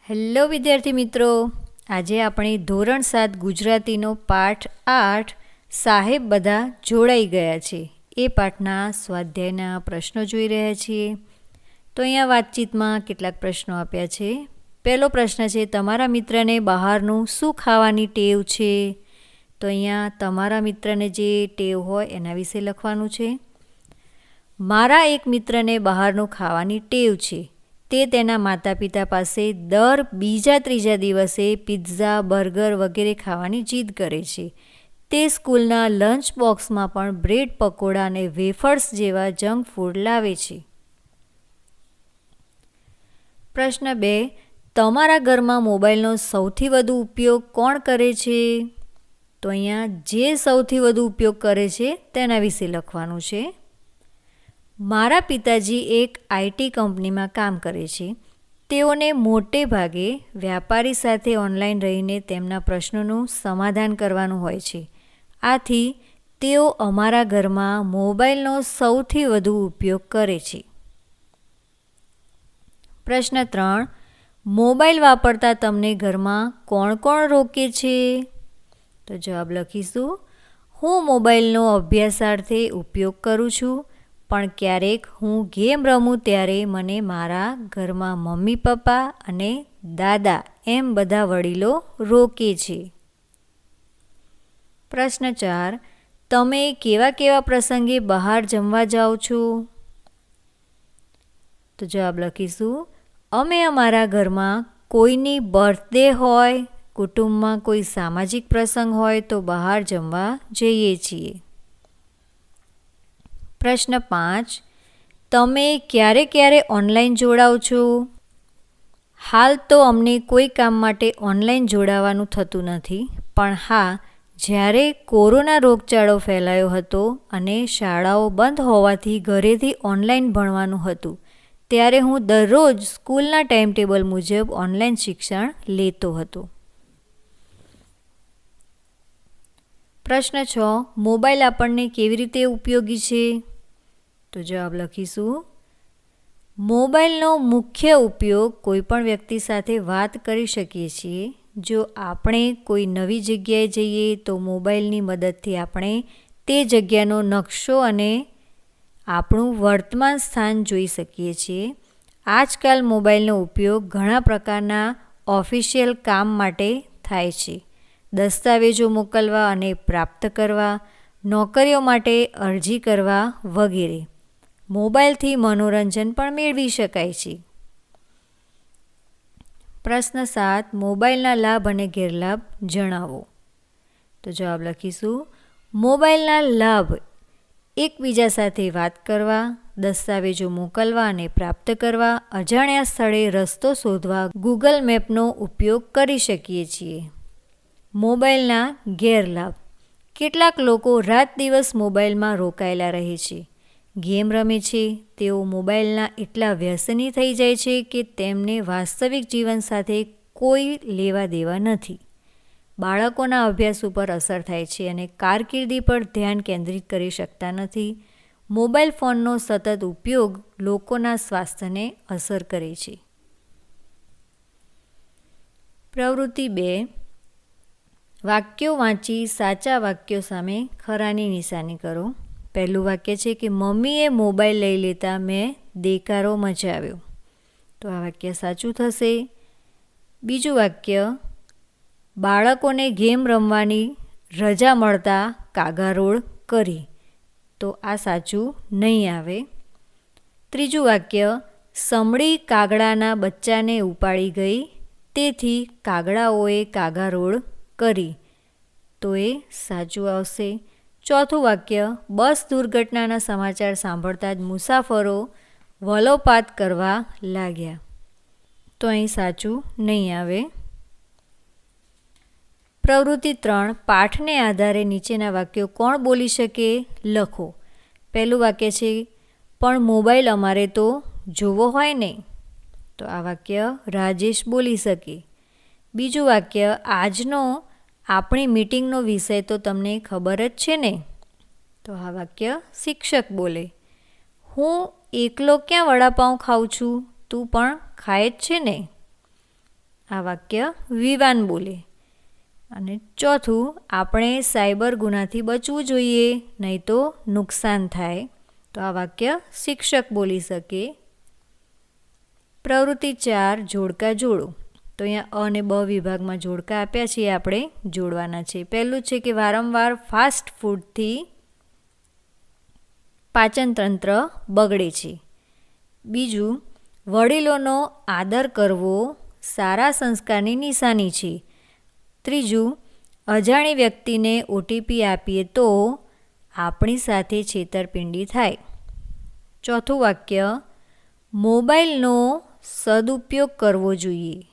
Hello વિદ્યાર્થી મિત્રો, આજે આપણે ધોરણ 7 ગુજરાતીનો પાઠ 8 સાહેબ બધા જોડાઈ ગયા છે એ પાઠના સ્વાધ્યાયના પ્રશ્નો જોઈ રહ્યા છીએ. તો અહીંયા વાતચીતમાં કેટલાક પ્રશ્નો આપ્યા છે. પહેલો પ્રશ્ન છે, તમારા મિત્રને બહારનું શું ખાવાની ટેવ છે? તો અહીંયા તમારા મિત્રને જે ટેવ હોય એના વિશે લખવાનું છે. મારા એક મિત્રને બહારનું ખાવાની ટેવ છે. તે તેના માતા પિતા પાસે દર બીજા ત્રીજા દિવસે પિઝા, બર્ગર વગેરે ખાવાની જીદ કરે છે. તે સ્કૂલના લંચ બોક્સમાં પણ બ્રેડ પકોડા અને વેફર્સ જેવા જંક ફૂડ લાવે છે. પ્રશ્ન 2, તમારા ઘરમાં મોબાઈલનો સૌથી વધુ ઉપયોગ કોણ કરે છે? તો અહીંયા જે સૌથી વધુ ઉપયોગ કરે છે તેના વિશે લખવાનું છે. મારા પિતાજી એક આઈટી કંપનીમાં કામ કરે છે. તેઓને મોટે ભાગે વ્યાપારી સાથે ઓનલાઈન રહીને તેમના પ્રશ્નોનું સમાધાન કરવાનું હોય છે. આથી તેઓ અમારા ઘરમાં મોબાઈલનો સૌથી વધુ ઉપયોગ કરે છે. પ્રશ્ન 3, મોબાઈલ વાપરતા તમને ઘરમાં કોણ કોણ રોકે છે? તો જવાબ લખીશું. હું મોબાઈલનો અભ્યાસાર્થે ઉપયોગ કરું છું, પણ ક્યારેક હું ગેમ રમું ત્યારે મને મારા ઘરમાં મમ્મી પપ્પા અને દાદા એમ બધા વડીલો રોકે છે. પ્રશ્ન 4, તમે કેવા કેવા પ્રસંગે બહાર જમવા જાઓ છો? તો જવાબ લખીશું. અમે અમારા ઘરમાં કોઈની બર્થડે હોય, કુટુંબમાં કોઈ સામાજિક પ્રસંગ હોય તો બહાર જમવા જઈએ છીએ. પ્રશ્ન 5, તમે ક્યારે ક્યારે ઓનલાઈન જોડાઓ છો? હાલ તો અમને કોઈ કામ માટે ઓનલાઈન જોડાવાનું થતું નથી, પણ હા, જ્યારે કોરોના રોગચાળો ફેલાયો હતો અને શાળાઓ બંધ હોવાથી ઘરેથી ઓનલાઈન ભણવાનું હતું, ત્યારે હું દરરોજ સ્કૂલના ટાઈમટેબલ મુજબ ઓનલાઈન શિક્ષણ લેતો હતો. પ્રશ્ન 6, મોબાઈલ આપણને કેવી રીતે ઉપયોગી છે? તો જવાબ લખીશું. મોબાઈલનો મુખ્ય ઉપયોગ કોઈપણ વ્યક્તિ સાથે વાત કરી શકીએ છીએ. જો આપણે કોઈ નવી જગ્યાએ જઈએ તો મોબાઈલની મદદથી આપણે તે જગ્યાનો નકશો અને આપણું વર્તમાન સ્થાન જોઈ શકીએ છીએ. આજકાલ મોબાઈલનો ઉપયોગ ઘણા પ્રકારના ઓફિશિયલ કામ માટે થાય છે. દસ્તાવેજો મોકલવા અને પ્રાપ્ત કરવા, નોકરીઓ માટે અરજી કરવા વગેરે. મોબાઈલથી મનોરંજન પણ મેળવી શકાય છે. પ્રશ્ન 7, મોબાઈલના લાભ અને ગેરલાભ જણાવો. તો જવાબ લખીશું. મોબાઈલના લાભ એકબીજા સાથે વાત કરવા, દસ્તાવેજો મોકલવા અને પ્રાપ્ત કરવા, અજાણ્યા સ્થળે રસ્તો શોધવા ગૂગલ મેપનો ઉપયોગ કરી શકીએ છીએ. મોબાઈલના ગેરલાભ, કેટલાક લોકો રાત દિવસ મોબાઈલમાં રોકાયેલા રહે છે, ગેમ રમે છે. તેઓ મોબાઈલના એટલા વ્યસની થઈ જાય છે કે તેમને વાસ્તવિક જીવન સાથે કોઈ લેવા દેવા નથી. બાળકોના અભ્યાસ ઉપર અસર થાય છે અને કારકિર્દી પર ધ્યાન કેન્દ્રિત કરી શકતા નથી. મોબાઈલ ફોનનો સતત ઉપયોગ લોકોના સ્વાસ્થ્યને અસર કરે છે. પ્રવૃત્તિ 2, વાક્યો વાંચી સાચા વાક્યો સામે ખરાની નિશાની કરો. પહેલું વાક્ય છે કે મમ્મીએ મોબાઈલ લઈ લેતા મેં દેકારો મચાવ્યો. તો આ વાક્ય સાચું થશે. બીજું વાક્ય, બાળકોને ગેમ રમવાની રજા મળતા કાગારોળ કરી. તો આ સાચું નહીં આવે. ત્રીજું વાક્ય, સમડી કાગડાના બચ્ચાને ઉપાડી ગઈ, તેથી કાગડાઓએ કાગારોળ કરી. તો એ સાચું આવશે. ચોથું વાક્ય, બસ દુર્ઘટનાના સમાચાર સાંભળતા જ મુસાફરો વલોપાત કરવા લાગ્યા. તો અહીં સાચું નહીં આવે. પ્રવૃત્તિ 3, પાઠને આધારે નીચેના વાક્યો કોણ બોલી શકે લખો. પહેલું વાક્ય છે, પણ મોબાઈલ અમારે તો જોવો હોય ને. તો આ વાક્ય રાજેશ બોલી શકે. બીજું વાક્ય, આજનો આપણી મીટિંગનો વિષય તો તમને ખબર જ છે ને. તો આ વાક્ય શિક્ષક બોલે. હું એકલો ક્યાં વડાપાઉં ખાઉં છું, તું પણ ખાય જ છે ને. આ વાક્ય વિવાન બોલે. અને ચોથું, આપણે સાયબર ગુનાથી બચવું જોઈએ, નહીં તો નુકસાન થાય. તો આ વાક્ય શિક્ષક બોલી શકે. પ્રવૃત્તિ 4, જોડકા જોડો. તો અહીંયા અ અને બ વિભાગમાં જોડકા આપ્યા છે, આપણે જોડવાના છે. પહેલું છે કે વારંવાર ફાસ્ટ ફૂડથી પાચન તંત્ર બગડે છે. બીજું, વડીલોનો આદર કરવો સારા સંસ્કારની નિશાની છે. ત્રીજું, અજાણી વ્યક્તિને ઓટીપી આપીએ તો આપણી સાથે છેતરપિંડી થાય. ચોથું વાક્ય, મોબાઈલનો સદુપયોગ કરવો જોઈએ.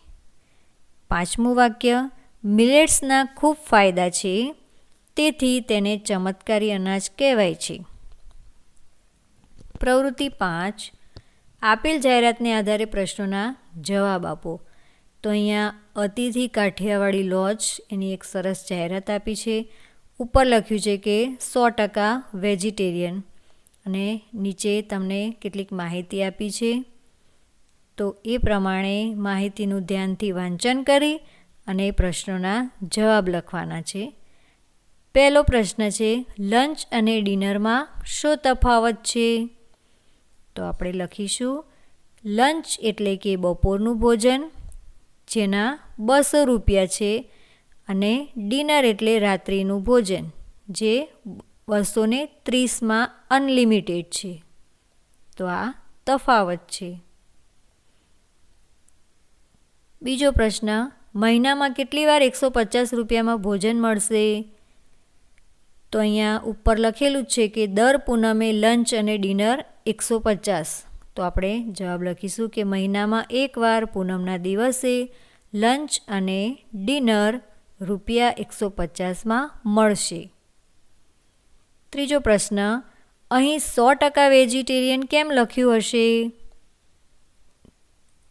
પાંચમું વાક્ય, મિલેટ્સના ખૂબ ફાયદા છે, તેથી તેને ચમત્કારી અનાજ કહેવાય છે. પ્રવૃત્તિ 5, આપેલ જાહેરાતને આધારે પ્રશ્નોના જવાબ આપો. તો અહીંયા અતિથિ કાઠિયાવાડી લોજ એની એક સરસ જાહેરાત આપી છે. ઉપર લખ્યું છે કે 100% વેજીટેરિયન અને નીચે તમને કેટલીક માહિતી આપી છે. તો એ પ્રમાણે માહિતીનું ધ્યાનથી વાંચન કરી અને પ્રશ્નોના જવાબ લખવાના છે. પહેલો પ્રશ્ન છે, લંચ અને ડિનરમાં શું તફાવત છે? તો આપણે લખીશું, લંચ એટલે કે બપોરનું ભોજન, જેના 200 રૂપિયા છે, અને ડિનર એટલે રાત્રિનું ભોજન, જે 230માં અનલિમિટેડ છે. તો આ તફાવત છે. બીજો પ્રશ્ન, મહિનામાં કેટલી વાર 150 રૂપિયામાં ભોજન મળશે? તો અહીંયા ઉપર લખેલું જ છે કે દર પૂનમે લંચ અને ડિનર 150. તો આપણે જવાબ લખીશું કે મહિનામાં એકવાર પૂનમના દિવસે લંચ અને ડિનર ₹150માં મળશે. ત્રીજો પ્રશ્ન, અહીં 100% વેજીટેરિયન કેમ લખ્યું હશે?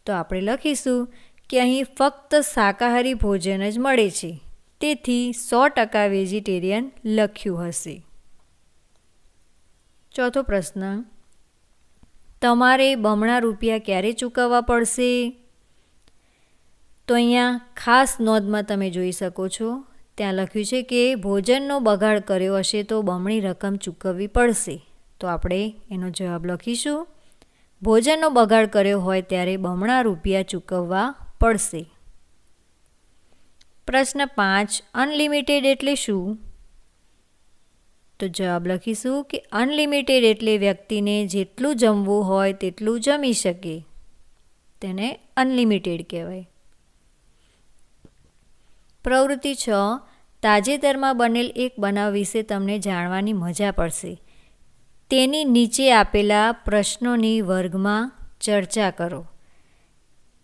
તો આપણે લખીશું કે અહીં ફક્ત શાકાહારી ભોજન જ મળે છે, તેથી 100% વેજીટેરિયન લખ્યું હશે. ચોથો પ્રશ્ન, તમારે બમણા રૂપિયા ક્યારે ચૂકવવા પડશે? તો અહીંયા ખાસ નોંધમાં તમે જોઈ શકો છો, ત્યાં લખ્યું છે કે ભોજનનો બગાડ કર્યો હશે તો બમણી રકમ ચૂકવવી પડશે. તો આપણે એનો જવાબ લખીશું, ભોજનનો બગાડ કર્યો હોય ત્યારે બમણા રૂપિયા ચૂકવવા પડશે. પ્રશ્ન 5, અનલિમિટેડ એટલે શું? તો જવાબ લખીશું કે અનલિમિટેડ એટલે વ્યક્તિને જેટલું જમવું હોય તેટલું જમી શકે, તેને અનલિમિટેડ કહેવાય. પ્રવૃત્તિ 6, તાજેતરમાં બનેલ એક બનાવ વિશે તમને જાણવાની મજા પડશે. તેની નીચે આપેલા પ્રશ્નોની વર્ગમાં ચર્ચા કરો.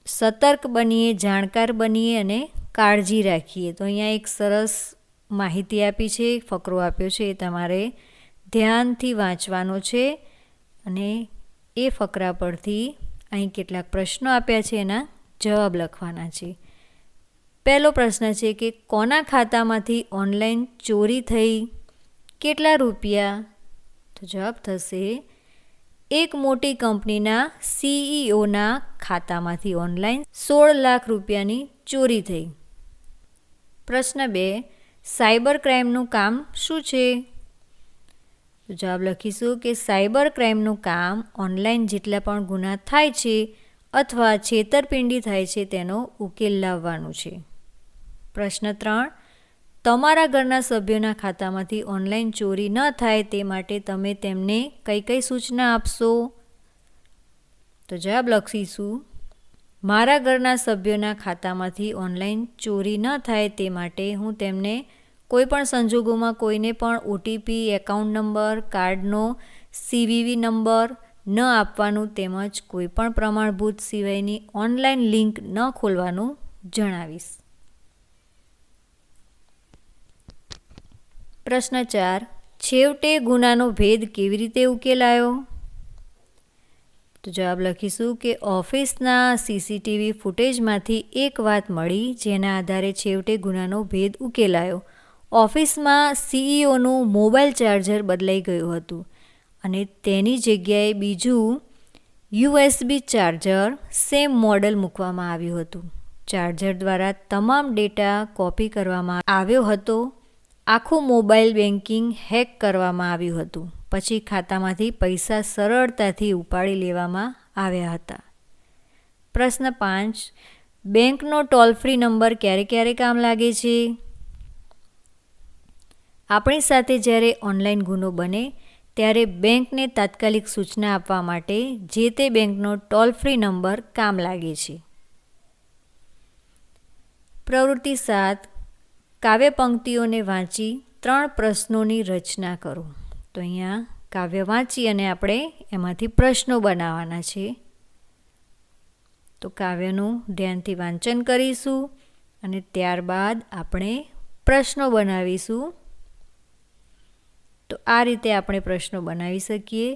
સતર્ક બનીએ, જાણકાર બનીએ અને કાળજી રાખીએ. તો અહીંયા એક સરસ માહિતી આપી છે, ફકરો આપ્યો છે, એ તમારે ધ્યાનથી વાંચવાનો છે અને એ ફકરા પરથી અહીં કેટલાક પ્રશ્નો આપ્યા છે, એના જવાબ લખવાના છે. પહેલો પ્રશ્ન છે કે કોના ખાતામાંથી ઓનલાઈન ચોરી થઈ? કેટલા રૂપિયા? તો જવાબ થશે, એક મોટી કંપનીના CEOના ખાતામાંથી ઓનલાઈન 16 લાખ રૂપિયાની ચોરી થઈ. પ્રશ્ન 2, સાયબર ક્રાઇમનું કામ શું છે? તો જવાબ લખીશું કે સાયબર ક્રાઇમનું કામ ઓનલાઈન જેટલા પણ ગુના થાય છે અથવા છેતરપિંડી થાય છે તેનો ઉકેલ લાવવાનું છે. પ્રશ્ન 3, તમારા ઘરના સભ્યોના ખાતામાંથી ઓનલાઈન ચોરી ન થાય તે માટે તમે તેમને કઈ કઈ સૂચના આપશો? તો જવાબ લખીશું, મારા ઘરના સભ્યોના ખાતામાંથી ઓનલાઈન ચોરી ન થાય તે માટે હું તેમને કોઈપણ સંજોગોમાં કોઈને પણ ઓટીપી, એકાઉન્ટ નંબર, કાર્ડનો CVV નંબર ન આપવાનું તેમજ કોઈપણ પ્રમાણભૂત સિવાયની ઓનલાઈન લિંક ન ખોલવાનું જણાવીશ. પ્રશ્ન 4, છેવટે ગુનાનો ભેદ કેવી રીતે ઉકેલાયો? તો જવાબ લખીશું કે ઓફિસના CCTV ફૂટેજમાંથી એક વાત મળી જેના આધારે છેવટે ગુનાનો ભેદ ઉકેલાયો. ઓફિસમાં CEOનું મોબાઈલ ચાર્જર બદલાઈ ગયું હતું અને તેની જગ્યાએ બીજું USB ચાર્જર સેમ મોડલ મૂકવામાં આવ્યું હતું. ચાર્જર દ્વારા તમામ ડેટા કોપી કરવામાં આવ્યો હતો. આખું મોબાઈલ બેન્કિંગ હેક કરવામાં આવ્યું હતું. પછી ખાતામાંથી પૈસા સરળતાથી ઉપાડી લેવામાં આવ્યા હતા. પ્રશ્ન 5. બેંકનો ટોલ ફ્રી નંબર ક્યારે ક્યારે કામ લાગે છે? આપણી સાથે જ્યારે ઓનલાઈન ગુનો બને ત્યારે બેંકને તાત્કાલિક સૂચના આપવા માટે જે તે બેંકનો ટોલ ફ્રી નંબર કામ લાગે છે. પ્રવૃત્તિ 7. કાવ્ય પંક્તિઓને વાંચી 3 પ્રશ્નોની રચના કરો. તો અહીંયા કાવ્ય વાંચી અને આપણે એમાંથી પ્રશ્નો બનાવવાના છે. તો કાવ્યનું ધ્યાનથી વાંચન કરીશું અને ત્યારબાદ આપણે પ્રશ્નો બનાવીશું. તો આ રીતે આપણે પ્રશ્નો બનાવી શકીએ.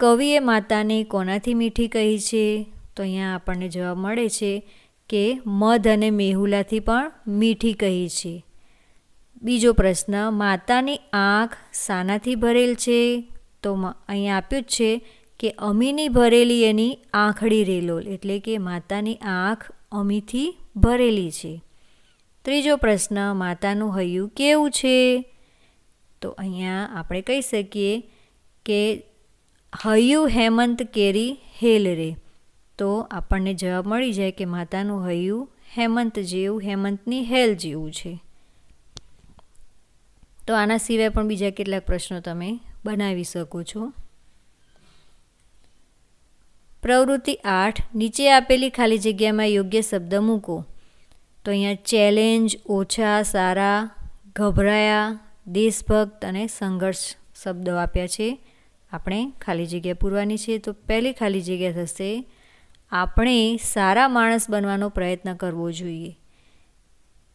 કવિએ માતાને કોનાથી મીઠી કહી છે? તો અહીંયા આપણને જવાબ મળે છે કે મધ અને મેહુલાથી પણ મીઠી કહી છે. બીજો પ્રશ્ન, માતાની આંખ શાનાથી ભરેલ છે? તો અહીંયા આપ્યું જ છે કે અમીની ભરેલી એની આંખડી રેલોલ, એટલે કે માતાની આંખ અમીથી ભરેલી છે. ત્રીજો પ્રશ્ન, માતાનું હૈયું કેવું છે? તો અહીંયા આપણે કહી શકીએ કે હૈયું હેમંત કેરી હેલ રે. તો આપણને જવાબ મળી જાય કે માતાનું હૈયું હેમંત જેવું, હેમંતની હેલ જેવું છે. તો આના સિવાય પણ બીજા કેટલાક પ્રશ્નો તમે બનાવી શકો છો. પ્રવૃત્તિ 8. નીચે આપેલી ખાલી જગ્યામાં યોગ્ય શબ્દ મૂકો. તો અહીંયા ચેલેન્જ, ઓછા, સારા, ગભરાયા, દેશભક્ત અને સંઘર્ષ શબ્દો આપ્યા છે. આપણે ખાલી જગ્યા પૂરવાની છે. તો પહેલી ખાલી જગ્યા થશે આપણે સારા માણસ બનવાનો પ્રયત્ન કરવો જોઈએ.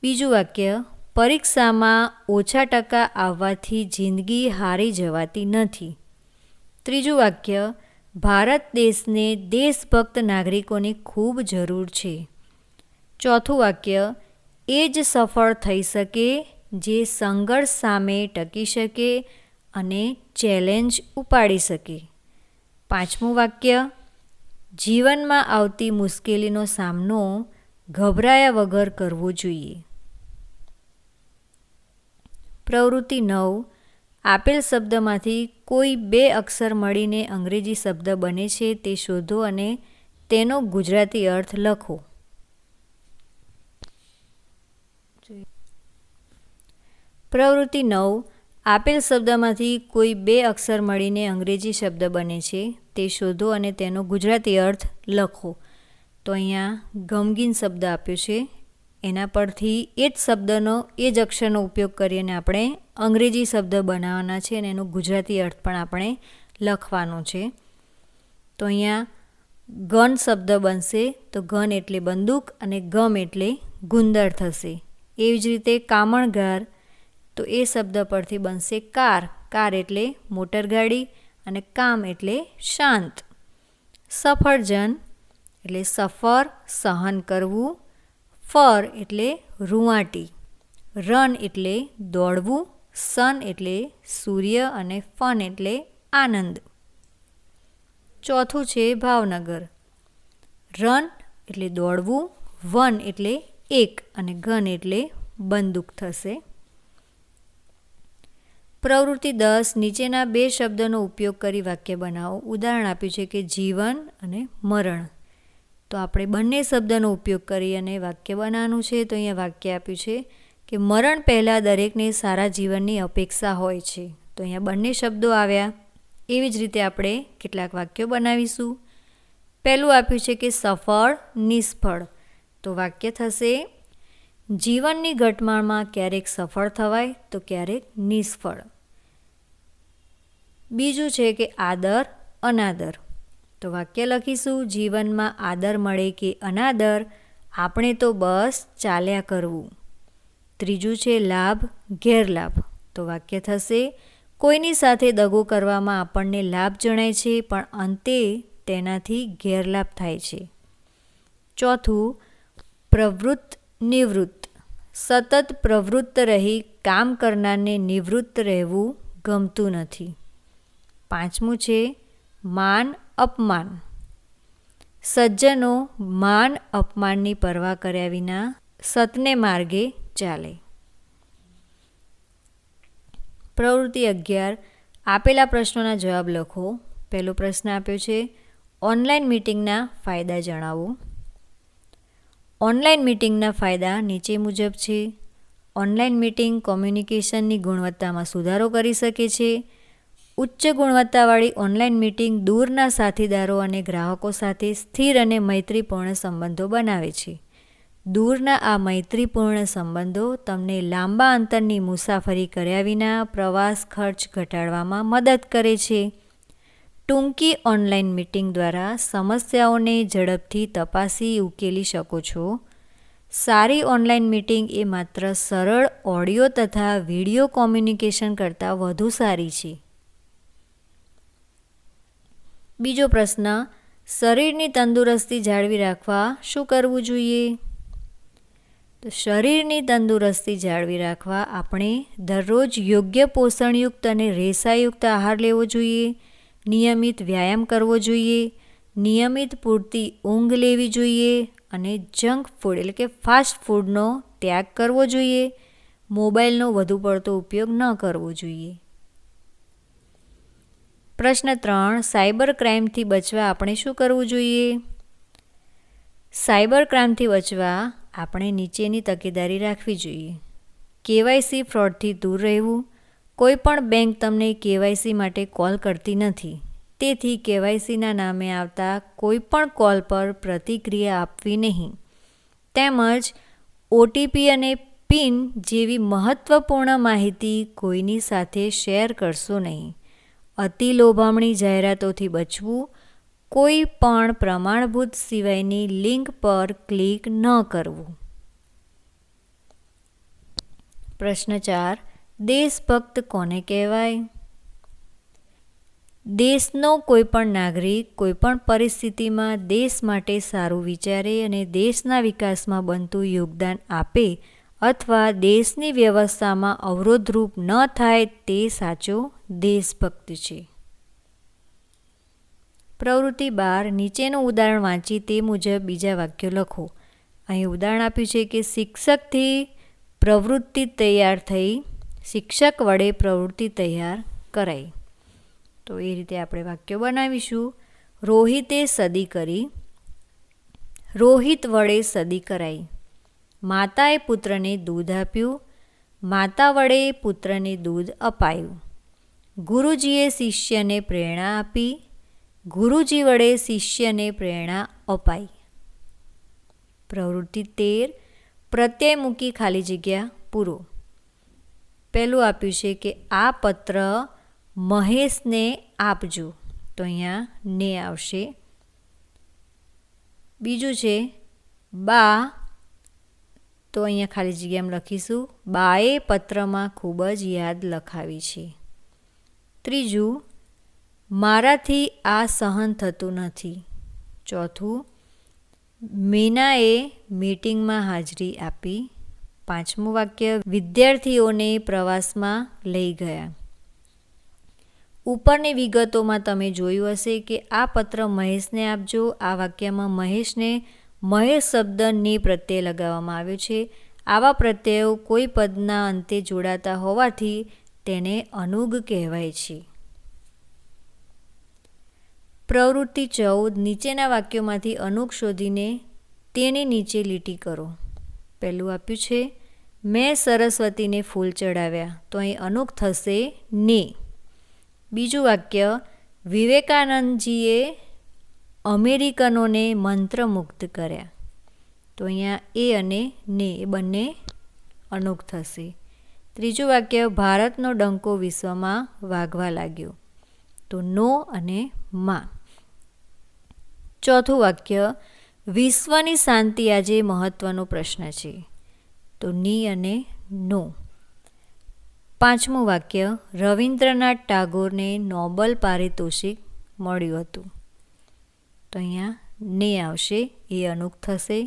બીજું વાક્ય, પરીક્ષામાં ઓછા ટકા આવવાથી જિંદગી હારી જવાતી નથી. ત્રીજું વાક્ય, ભારત દેશને દેશભક્ત નાગરિકોની ખૂબ જરૂર છે. ચોથું વાક્ય, એ જ સફળ થઈ શકે જે સંઘર્ષ સામે ટકી શકે અને ચેલેન્જ ઉપાડી શકે. પાંચમું વાક્ય, જીવનમાં આવતી મુશ્કેલીનો સામનો ગભરાયા વગર કરવો જોઈએ. પ્રવૃત્તિ 9. આપેલ શબ્દમાંથી કોઈ 2 અક્ષર મળીને અંગ્રેજી શબ્દ બને છે તે શોધો અને તેનો ગુજરાતી અર્થ લખો. પ્રવૃત્તિ 9. આપેલ શબ્દમાંથી કોઈ 2 અક્ષર મળીને અંગ્રેજી શબ્દ બને છે તે શોધો અને તેનો ગુજરાતી અર્થ લખો. તો અહીંયા ગમગીન શબ્દ આપ્યો છે. એના પરથી એ જ શબ્દનો એ જ અક્ષરનો ઉપયોગ કરીને આપણે અંગ્રેજી શબ્દ બનાવવાના છે અને એનો ગુજરાતી અર્થ પણ આપણે લખવાનો છે. તો અહીંયા ગન શબ્દ બનશે. તો ગન એટલે બંદૂક અને ગમ એટલે ગુંદર થશે. એવી જ રીતે કામણગાર, તો એ શબ્દ પરથી બનશે કાર. કાર એટલે મોટરગાડી અને કામ એટલે શાંત. સફરજન એટલે સફર, સહન કરવું. ફર એટલે રૂંવાટી. રન એટલે દોડવું. સન એટલે સૂર્ય અને ફન એટલે આનંદ. ચોથું છે ભાવનગર. રન એટલે દોડવું, વન એટલે એક અને ગન એટલે બંદૂક થશે. પ્રવૃત્તિ 10. નીચેના 2 શબ્દોનો ઉપયોગ કરી વાક્ય બનાવો. ઉદાહરણ આપ્યું છે કે જીવન અને મરણ. તો આપણે બંને શબ્દનો ઉપયોગ કરી અને વાક્ય બનાવવાનું છે. તો અહીંયા વાક્ય આપ્યું છે કે મરણ પહેલાં દરેકને સારા જીવનની અપેક્ષા હોય છે. તો અહીંયા બંને શબ્દો આવ્યા. એવી જ રીતે આપણે કેટલાક વાક્યો બનાવીશું. પહેલું આપ્યું છે કે સફળ, નિષ્ફળ. તો વાક્ય થશે જીવનની ઘટમાળમાં ક્યારેક સફળ થવાય તો ક્યારેક નિષ્ફળ. બીજું છે કે આદર, અનાદર. તો વાક્ય લખીશું જીવનમાં આદર મળે કે અનાદર, આપણે તો બસ ચાલ્યા કરવું. ત્રીજું છે લાભ, ગેરલાભ. તો વાક્ય થશે કોઈની સાથે દગો કરવામાં આપણને લાભ જણાય છે પણ અંતે તેનાથી ગેરલાભ થાય છે. ચોથું પ્રવૃત્ત, નિવૃત્ત. સતત પ્રવૃત્ત રહી કામ કરનારને નિવૃત્ત રહેવું ગમતું નથી. પાંચમું છે માન, અપમાન. સજ્જનો માન અપમાનની પરવા કર્યા વિના સતને માર્ગે ચાલે. પ્રવૃત્તિ 11. આપેલા પ્રશ્નોના જવાબ લખો. પહેલો પ્રશ્ન આપ્યો છે, ઓનલાઈન મીટિંગના ફાયદા જણાવો. ઓનલાઈન મીટિંગના ફાયદા નીચે મુજબ છે. ઓનલાઈન મીટિંગ કોમ્યુનિકેશનની ગુણવત્તામાં સુધારો કરી શકે છે. ઉચ્ચ ગુણવત્તાવાળી ઓનલાઈન મીટિંગ દૂરના સાથીદારો અને ગ્રાહકો સાથે સ્થિર અને મૈત્રીપૂર્ણ સંબંધો બનાવે છે. દૂરના આ મૈત્રીપૂર્ણ સંબંધો તમને લાંબા અંતરની મુસાફરી કર્યા વિના પ્રવાસ ખર્ચ ઘટાડવામાં મદદ કરે છે. ટૂંકી ઓનલાઈન મીટિંગ દ્વારા સમસ્યાઓને ઝડપથી તપાસી ઉકેલી શકો છો. સારી ઓનલાઈન મીટિંગ એ માત્ર સરળ ઓડિયો તથા વિડીયો કોમ્યુનિકેશન કરતાં વધુ સારી છે. બીજો પ્રશ્ન, શરીરની તંદુરસ્તી જાળવી રાખવા શું કરવું જોઈએ? તો શરીરની તંદુરસ્તી જાળવી રાખવા આપણે દરરોજ યોગ્ય પોષણયુક્ત અને રેસાયુક્ત આહાર લેવો જોઈએ, નિયમિત વ્યાયામ કરવો જોઈએ, નિયમિત પૂરતી ઊંઘ લેવી જોઈએ અને જંક ફૂડ એટલે કે ફાસ્ટ ફૂડનો ત્યાગ કરવો જોઈએ. મોબાઈલનો વધુ પડતો ઉપયોગ ન કરવો જોઈએ. પ્રશ્ન 3, સાયબર ક્રાઇમથી બચવા આપણે શું કરવું જોઈએ? સાયબર ક્રાઇમથી બચવા આપણે નીચેની તકેદારી રાખવી જોઈએ. KYC ફ્રોડથી દૂર રહેવું. કોઈ પણ બેંક તમને KYC માટે કોલ કરતી નથી. તેથી KYCના નામે આવતા કોઈ પણ કોલ પર પ્રતિક્રિયા આપવી નહીં. તેમજ OTP અને PIN જેવી મહત્ત્વપૂર્ણ માહિતી કોઈની સાથે શેર કરશો નહીં. અતિ લોભામણી જાહેરાતોથી બચવું. કોઈ પણ પ્રમાણભૂત સિવાયની લિંક પર ક્લિક ન કરવું. પ્રશ્ન 4, દેશભક્ત કોને કહેવાય? દેશનો કોઈ પણ નાગરિક કોઈ પણ પરિસ્થિતિમાં દેશ માટે સારું વિચારે અને દેશના વિકાસમાં બનતું યોગદાન આપે અથવા દેશની વ્યવસ્થામાં અવરોધરૂપ ન થાય તે સાચો દેશભક્ત છે. પ્રવૃત્તિ 12, નીચેનું ઉદાહરણ વાંચી તે મુજબ બીજા વાક્યો લખો. અહીં ઉદાહરણ આપ્યું છે કે શિક્ષકથી પ્રવૃત્તિ તૈયાર થઈ, શિક્ષક વડે પ્રવૃત્તિ તૈયાર કરાઈ. તો એ રીતે આપણે વાક્યો બનાવીશું. રોહિતે સદી કરી, રોહિત વડે સદી કરાઈ. માતાએ પુત્રને દૂધ આપ્યું, માતા વડે પુત્રને દૂધ અપાયું. ગુરુજીએ શિષ્યને પ્રેરણા આપી, ગુરુજી વડે શિષ્યને પ્રેરણા અપાઈ. પ્રવૃત્તિ 13, પ્રત્યય મૂકી ખાલી જગ્યા પૂરો. પહેલું આપ્યું છે કે આ પત્ર મહેશને આપજો, તો અહીંયા ને આવશે. બીજું છે બા, તો અહીંયા ખાલી જગ્યામાં લખીશું બાએ પત્રમાં ખૂબ જ યાદ લખાવી છે. ત્રીજું, મારાથી આ સહન થતું નથી. ચોથું, મીનાએ મીટિંગમાં હાજરી આપી. પાંચમું વાક્ય, વિદ્યાર્થીઓને પ્રવાસમાં લઈ ગયા. ઉપરની વિગતોમાં તમે જોયું હશે કે આ પત્ર મહેશને આપજો. આ વાક્યમાં મહેશને મહેશ શબ્દ ને પ્રત્યય લગાવવામાં આવ્યો છે. આવા પ્રત્યયો કોઈ પદના અંતે જોડાતા હોવાથી તેને અનુગ કહેવાય છે. પ્રવૃત્તિ 14, નીચેના વાક્યોમાંથી અનુગ શોધીને તેની નીચે લીટી કરો. પહેલું આપ્યું છે મેં સરસ્વતીને ફૂલ ચડાવ્યા, તો અહીં અનુગ થશે ને. બીજું વાક્ય, વિવેકાનંદજીએ અમેરિકનોને મંત્રમુગ્ધ કર્યા, તો અહીંયા એ અને ને એ બંને અનુગ થશે. ત્રીજું વાક્ય, ભારતનો ડંકો વિશ્વમાં વાગવા લાગ્યો, તો નો અને માં. ચોથું વાક્ય, વિશ્વની શાંતિ આજે મહત્વનો પ્રશ્ન છે, તો ની અને નો. પાંચમું વાક્ય, રવિન્દ્રનાથ ટાગોરને નોબલ પારિતોષિક મળ્યું હતું, તો અહીંયા ને આવશે, એ અનુગ થશે.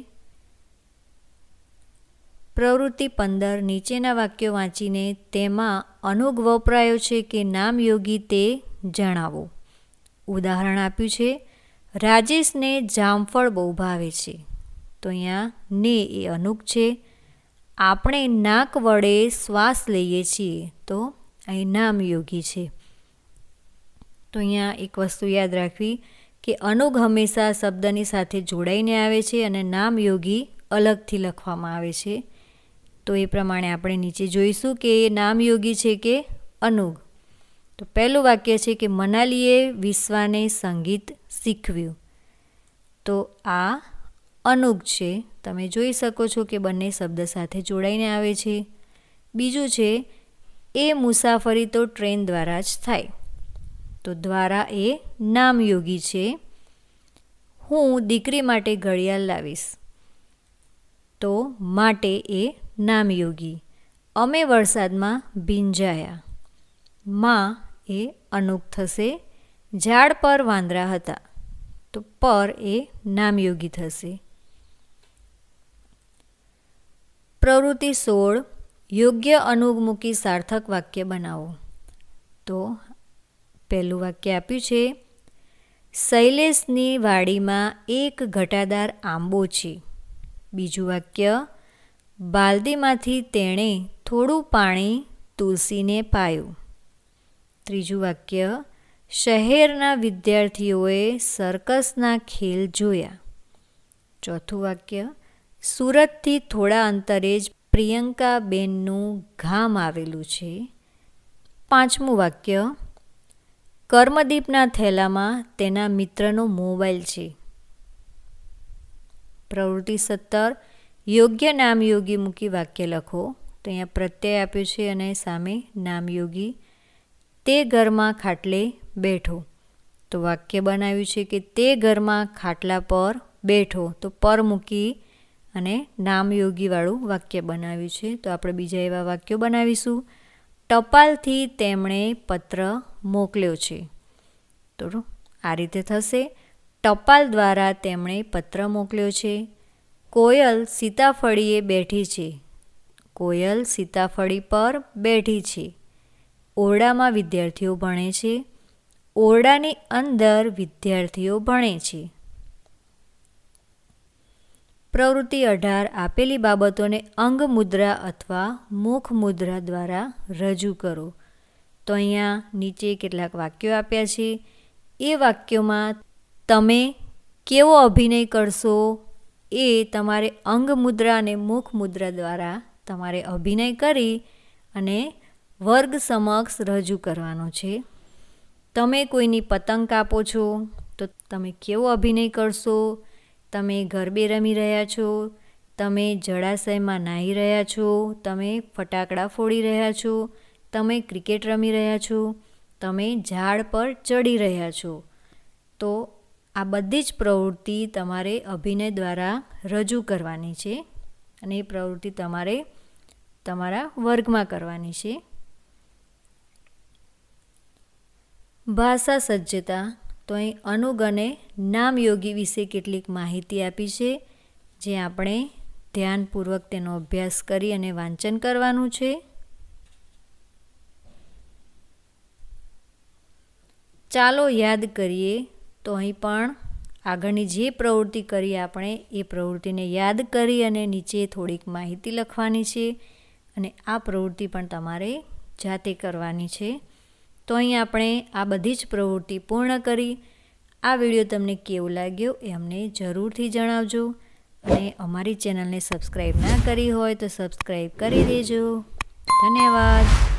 પ્રવૃત્તિ 15, નીચેના વાક્યો વાંચીને તેમાં અનુગ વપરાયો છે કે નામયોગી તે જણાવો. ઉદાહરણ આપ્યું છે રાજેશને જામફળ બહુ ભાવે છે. તો અહીંયા ને એ અનુક છે. આપણે નાક વડે શ્વાસ લઈએ છીએ તો અહીં નામયોગી છે. તો અહીંયા એક વસ્તુ યાદ રાખવી કે અનુગ હંમેશા શબ્દની સાથે જોડાઈને આવે છે અને નામયોગી અલગથી લખવામાં આવે છે. તો એ પ્રમાણે આપણે નીચે જોઈશું કે એ નામયોગી છે કે અનુગ. તો પહેલું વાક્ય છે કે મનાલીએ વિશ્વાને સંગીત શીખવ્યું. તો આ અનુગ છે. તમે જોઈ શકો છો કે બંને શબ્દ સાથે જોડાઈને આવે છે. બીજું છે એ મુસાફરી તો ટ્રેન દ્વારા જ થાય. તો દ્વારા એ નામયોગી છે. હું દીકરી માટે ઘડિયાળ લાવીશ. તો માટે એ નામયોગી. અમે વરસાદમાં ભીંજાયા. માં એ અનુક થશે. ઝાડ પર વાંદરા હતા. તો પર એ નામયોગી થશે. પ્રવૃત્તિ 16 યોગ્ય અનુગ મૂકી સાર્થક વાક્ય બનાવો. તો પહેલું વાક્ય આપ્યું છે શૈલેષની વાડીમાં એક ઘટાદાર આંબો છે. બીજું વાક્ય બાલદીમાંથી તેણે થોડું પાણી તુલસીને પાયું. ત્રીજું વાક્ય શહેરના વિદ્યાર્થીઓએ સર્કસના ખેલ જોયા. ચોથું વાક્ય સુરતથી થોડા અંતરે જ પ્રિયંકાબેનનું ગામ આવેલું છે. પાંચમું વાક્ય કર્મદીપના થેલામાં તેના મિત્રનો મોબાઈલ છે. પ્રવૃત્તિ 17 યોગ્ય નામયોગી મૂકી વાક્ય લખો. તો અહીંયા પ્રત્યય આપ્યો છે અને સામે નામયોગી. તે ઘરમાં ખાટલે બેઠો. તો વાક્ય બનાવ્યું છે કે તે ઘરમાં ખાટલા પર બેઠો. તો પર મૂકી અને નામયોગીવાળું વાક્ય બનાવ્યું છે. તો આપણે બીજા એવા વાક્યો બનાવીશું. ટપાલથી તેમણે પત્ર મોકલ્યો છે. તો આ રીતે થશે ટપાલ દ્વારા તેમણે પત્ર મોકલ્યો છે. કોયલ સીતાફળીએ બેઠી છે. કોયલ સીતાફળી પર બેઠી છે. ઓરડામાં વિદ્યાર્થીઓ ભણે છે. ઓરડાની અંદર વિદ્યાર્થીઓ ભણે છે. પ્રવૃત્તિ 18 આપેલી બાબતોને અંગમુદ્રા અથવા મુખ મુદ્રા દ્વારા રજૂ કરો. તો અહીંયા નીચે કેટલાક વાક્યો આપ્યા છે. એ વાક્યોમાં તમે કેવો અભિનય કરશો એ તમારે અંગમુદ્રા અને મુખ મુદ્રા દ્વારા તમારે અભિનય કરી અને વર્ગ સમક્ષ રજૂ કરવાનો છે. તમે કોઈની પતંગ કાપો છો તો તમે કેવો અભિનય કરશો. તમે ગરબે રમી રહ્યા છો. તમે જળાશયમાં નાહી રહ્યા છો. તમે ફટાકડા ફોડી રહ્યા છો. તમે ક્રિકેટ રમી રહ્યા છો. તમે ઝાડ પર ચડી રહ્યા છો. તો આ બધી જ પ્રવૃત્તિ તમારે અભિનય દ્વારા રજૂ કરવાની છે અને એ પ્રવૃત્તિ તમારે તમારા વર્ગમાં કરવાની છે. ભાષા સજ્જતા. તો અહીં અનુગ અને નામયોગી વિશે કેટલીક માહિતી આપી છે જે આપણે ધ્યાનપૂર્વક તેનો અભ્યાસ કરી અને વાંચન કરવાનું છે. ચાલો યાદ કરીએ. તો અહીં પણ આગળની જે પ્રવૃત્તિ કરી આપણે એ પ્રવૃત્તિને યાદ કરી અને નીચે થોડીક માહિતી લખવાની છે અને આ પ્રવૃત્તિ પણ તમારે જાતે કરવાની છે. તો અહીં આપણે આ બધી જ પ્રવૃત્તિ પૂર્ણ કરી. આ વિડીયો તમને કેવો લાગ્યો એ અમને જરૂરથી જણાવજો અને અમારી ચેનલને સબસ્ક્રાઈબ ના કરી હોય તો સબસ્ક્રાઈબ કરી દેજો. ધન્યવાદ.